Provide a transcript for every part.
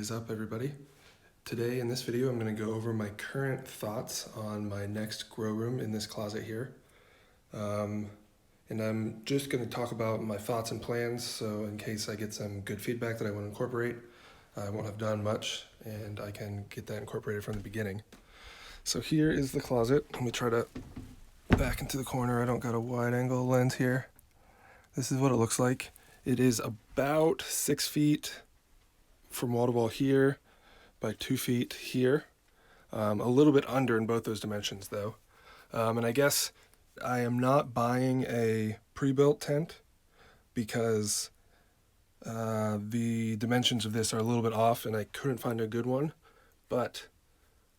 What is up, everybody? Today in this video I'm going to go over my current thoughts on my next grow room in this closet here. And I'm just going to talk about my thoughts and plans, so in case I get some good feedback that I want to incorporate, I won't have done much and I can get that incorporated from the beginning. So here is the closet. Let me try to back into the corner. I don't got a wide angle lens here. This is what it looks like. It is about 6 feet from wall to wall here by 2 feet here. A little bit under in both those dimensions though. And I guess I am not buying a pre-built tent because the dimensions of this are a little bit off and I couldn't find a good one. But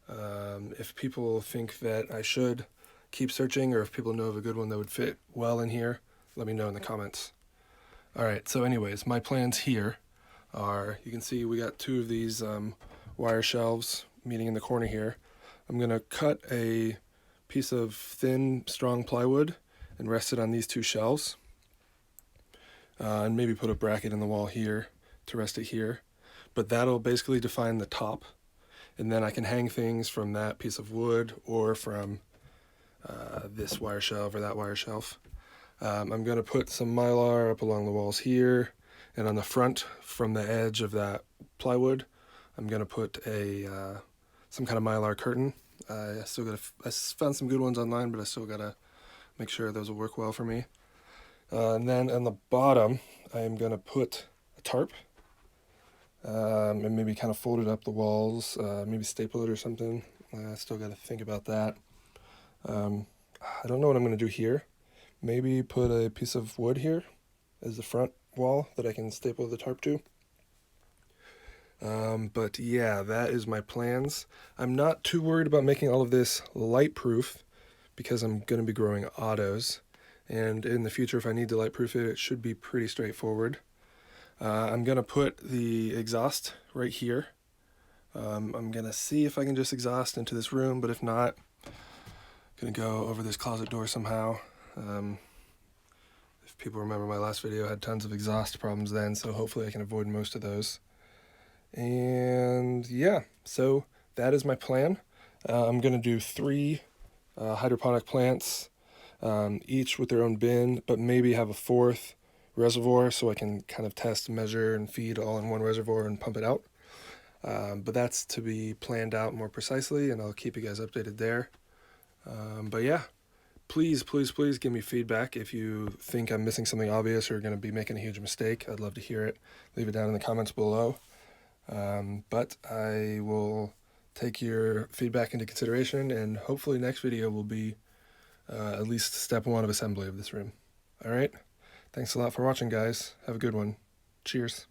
if people think that I should keep searching, or if people know of a good one that would fit well in here, let me know in the comments. Alright, so anyways, my plans here are, you can see we got 2 of these wire shelves meeting in the corner here. I'm going to cut a piece of thin, strong plywood and rest it on these 2 shelves. And maybe put a bracket in the wall here to rest it here. But that'll basically define the top. And then I can hang things from that piece of wood or from this wire shelf or that wire shelf. I'm going to put some mylar up along the walls here, and on the front from the edge of that plywood I'm going to put a some kind of mylar curtain. I found some good ones online, but I still got to make sure those will work well for me. And then on the bottom I'm going to put a tarp and maybe kind of fold it up the walls, maybe staple it or something. I still got to think about that. I don't know what I'm going to do here. Maybe put a piece of wood here as the front wall that I can staple the tarp to. But yeah, that is my plans. I'm not too worried about making all of this light proof because I'm going to be growing autos. And in the future, if I need to light proof it, it should be pretty straightforward. I'm going to put the exhaust right here. I'm going to see if I can just exhaust into this room, but if not, I'm going to go over this closet door somehow. If people remember my last video, I had tons of exhaust problems then, so hopefully I can avoid most of those. And yeah, so that is my plan. I'm going to do 3 hydroponic plants, each with their own bin, but maybe have a 4th reservoir so I can kind of test, measure, and feed all in one reservoir and pump it out. But that's to be planned out more precisely, and I'll keep you guys updated there. But yeah, please give me feedback if you think I'm missing something obvious or going to be making a huge mistake. I'd love to hear it. Leave it down in the comments below. But I will take your feedback into consideration, and hopefully next video will be at least step 1 of assembly of this room. Alright, thanks a lot for watching, guys. Have a good one. Cheers.